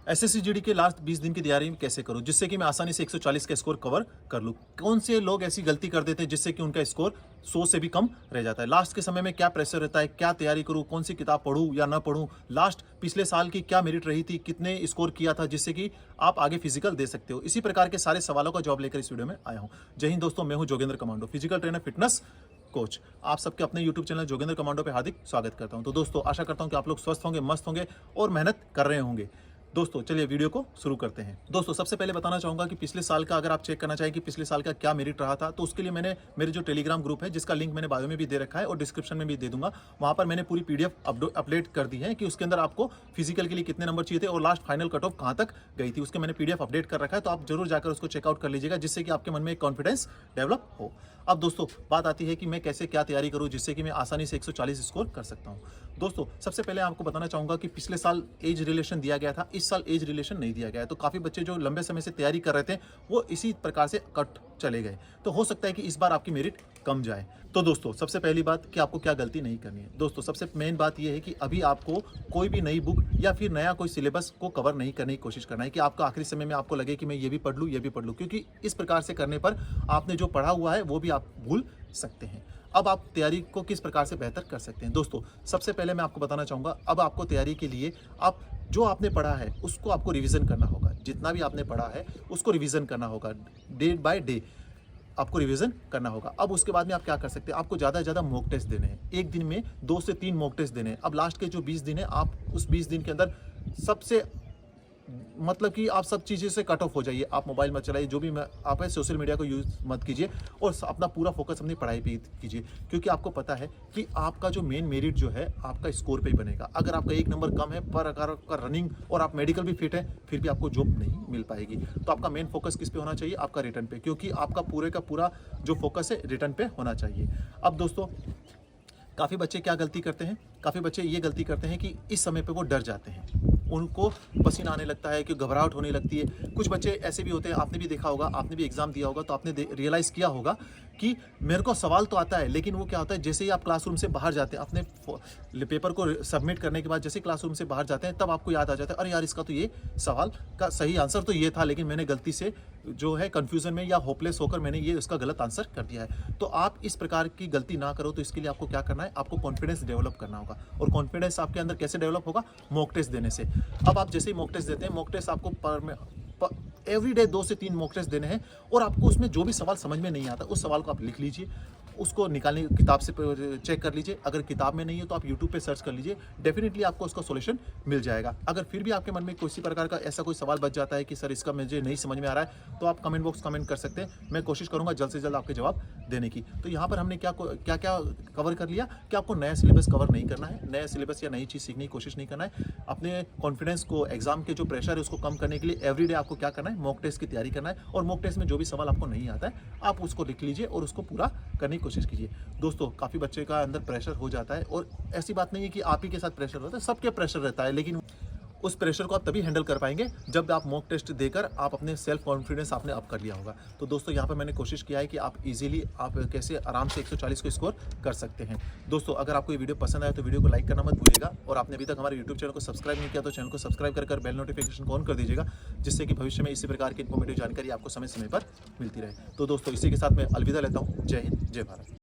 SSC GD के last 20 दिन की तैयारी कैसे करूं जिससे कि मैं आसानी से 140 का स्कोर कवर कर लूं। कौन से लोग ऐसी गलती कर देते हैं जिससे कि उनका स्कोर 100 से भी कम रह जाता है। लास्ट के समय में क्या प्रेशर रहता है, क्या तैयारी करूं, कौन सी किताब पढूं या ना पढूं, लास्ट पिछले साल की क्या मेरिट रही थी, कितने स्कोर किया था जिससे कि आप आगे फिजिकल दे सकते हो। इसी प्रकार के सारे सवालों का जवाब लेकर इस वीडियो में आया हूं। जय हिंद दोस्तों, मैं हूं Jogendra commando, physical trainer, fitness coach. आप सबके अपने YouTube चैनल जोगेंद्र कमांडो पे हार्दिक स्वागत करता हूं। तो दोस्तों, आशा करता हूं कि आप लोग स्वस्थ होंगे, मस्त होंगे और मेहनत कर रहे होंगे। दोस्तों चलिए वीडियो को शुरू करते हैं। दोस्तों सबसे पहले बताना चाहूंगा कि पिछले साल का अगर आप चेक करना चाहें कि पिछले साल का क्या मेरिट रहा था, तो उसके लिए मैंने मेरे जो टेलीग्राम ग्रुप है जिसका लिंक मैंने बायो में भी दे रखा है और डिस्क्रिप्शन में भी दे दूंगा, वहां पर मैंने पूरी PDF अपडेट कर दी है कि उसके अंदर आपको फिजिकल के लिए कितने नंबर चाहिए थे और लास्ट फाइनल कट ऑफ कहां तक गई थी, उसके मैंने PDF अपडेट कर रखा है। तो आप जरूर जाकर उसको चेकआउट कर लीजिएगा जिससे कि आपके मन में एक कॉन्फिडेंस डेवलप हो। अब दोस्तों बात आती है कि मैं कैसे क्या तैयारी करूं जिससे कि मैं आसानी से 140 स्कोर कर सकता हूं। दोस्तों सबसे पहले आपको बताना चाहूंगा कि पिछले साल एज रिलेशन दिया गया था, इस साल एज रिलेशन नहीं दिया गया है। तो काफी बच्चे जो लंबे समय से तैयारी कर रहे थे वो इसी प्रकार से कट चले गए। तो हो सकता है कि इस बार आपकी मेरिट कम जाए। तो दोस्तों सबसे पहली बात कि आपको क्या गलती नहीं करनी है। दोस्तों सबसे मेन बात यह है कि अभी आपको कोई भी नई बुक या फिर नया कोई सिलेबस को कवर नहीं करने की कोशिश करना है कि आपका आखिरी समय में आपको लगे कि मैं ये भी पढ़ लूँ, ये भी पढ़ लूँ, क्योंकि इस प्रकार से करने पर आपने जो पढ़ा हुआ है वो भी आप भूल सकते हैं। अब आप तैयारी को किस प्रकार से बेहतर कर सकते हैं। दोस्तों सबसे पहले मैं आपको बताना चाहूँगा, अब आपको तैयारी के लिए आप जो आपने पढ़ा है उसको आपको रिवीजन करना होगा। जितना भी आपने पढ़ा है उसको रिवीजन करना होगा, डे बाय डे आपको रिवीजन करना होगा। अब उसके बाद में आप क्या कर सकते हैं, आपको ज़्यादा से ज़्यादा मॉक टेस्ट देने हैं। एक दिन में 2 से 3 मॉक टेस्ट देने हैं। अब लास्ट के जो 20 दिन है, आप उस 20 दिन के अंदर सबसे मतलब कि आप सब चीज़ें से कट ऑफ हो जाइए। आप मोबाइल मत चलाइए, जो भी आप है सोशल मीडिया को यूज़ मत कीजिए और अपना पूरा फोकस अपनी पढ़ाई पे कीजिए, क्योंकि आपको पता है कि आपका जो मेन मेरिट जो है आपका स्कोर पे ही बनेगा। अगर आपका 1 नंबर कम है पर अगर आपका रनिंग और आप मेडिकल भी फिट है फिर भी आपको जॉब नहीं मिल पाएगी। तो आपका मेन फोकस किस पे होना चाहिए, आपका रिटर्न पे, क्योंकि आपका पूरे का पूरा जो फोकस है रिटर्न पे होना चाहिए। अब दोस्तों काफ़ी बच्चे क्या गलती करते हैं, काफ़ी बच्चे ये गलती करते हैं कि इस समय पे वो डर जाते हैं, उनको पसीना आने लगता है, कि घबराहट होने लगती है। कुछ बच्चे ऐसे भी होते हैं, आपने भी देखा होगा, आपने भी एग्जाम दिया होगा तो आपने रियलाइज़ किया होगा कि मेरे को सवाल तो आता है, लेकिन वो क्या होता है, जैसे ही आप क्लासरूम से बाहर जाते हैं, अपने पेपर को सबमिट करने के बाद जैसे क्लासरूम से बाहर जाते हैं तब आपको याद आ जाता है, अरे यार इसका तो ये सवाल का सही आंसर तो ये था, लेकिन मैंने गलती से जो है कन्फ्यूजन में या होपलेस होकर मैंने ये उसका गलत आंसर कर दिया है। तो आप इस प्रकार की गलती ना करो। तो इसके लिए आपको क्या करना है, आपको कॉन्फिडेंस डेवलप करना होगा। और कॉन्फिडेंस आपके अंदर कैसे डेवलप होगा, मॉक टेस्ट देने से। अब आप जैसे ही मॉक टेस्ट देते हैं, मॉक टेस्ट आपको एवरीडे 2 से 3 मॉक टेस्ट देने हैं और आपको उसमें जो भी सवाल समझ में नहीं आता उस सवाल को आप लिख लीजिए, उसको निकालने किताब से चेक कर लीजिए। अगर किताब में नहीं है तो आप YouTube पे सर्च कर लीजिए, डेफिनेटली आपको उसका सॉल्यूशन मिल जाएगा। अगर फिर भी आपके मन में किसी प्रकार का ऐसा कोई सवाल बच जाता है कि सर इसका मुझे नहीं समझ में आ रहा है, तो आप कमेंट बॉक्स कमेंट कर सकते हैं, मैं कोशिश करूंगा जल्द से जल्द आपके जवाब देने की। तो यहाँ पर हमने क्या क्या कवर कर लिया कि आपको नया सिलेबस कवर नहीं करना है, नया सिलेबस या नई चीज़ सीखने की कोशिश नहीं करना है। अपने कॉन्फिडेंस को, एग्जाम के जो प्रेशर है उसको कम करने के लिए एवरीडे आपको क्या करना है, मॉक टेस्ट की तैयारी करना है। और मॉक टेस्ट में जो भी सवाल आपको नहीं आता है आप उसको लिख लीजिए और उसको पूरा करने की कोशिश कीजिए। दोस्तों काफ़ी बच्चे का अंदर प्रेशर हो जाता है, और ऐसी बात नहीं है कि आप ही के साथ प्रेशर होता है, सबके प्रेशर रहता है, लेकिन उस प्रेशर को आप तभी हैंडल कर पाएंगे जब आप मॉक टेस्ट देकर आप अपने सेल्फ कॉन्फिडेंस आपने अप कर लिया होगा। तो दोस्तों यहाँ पर मैंने कोशिश किया है कि आप इजीली आप कैसे आराम से 140 को स्कोर कर सकते हैं। दोस्तों अगर आपको ये वीडियो पसंद आए तो वीडियो को लाइक करना मत भूलिएगा, और आपने अभी तक हमारे यूट्यूब चैनल को सब्सक्राइब नहीं किया तो चैनल को सब्सक्राइब कर बेल नोटिफिकेशन को ऑन कर दीजिएगा, जिससे कि भविष्य में इसी प्रकार की इन्फॉर्मेटिव जानकारी आपको समय समय पर मिलती रहे। तो दोस्तों इसी के साथ मैं अलविदा लेता हूँ। जय हिंद, जय भारत।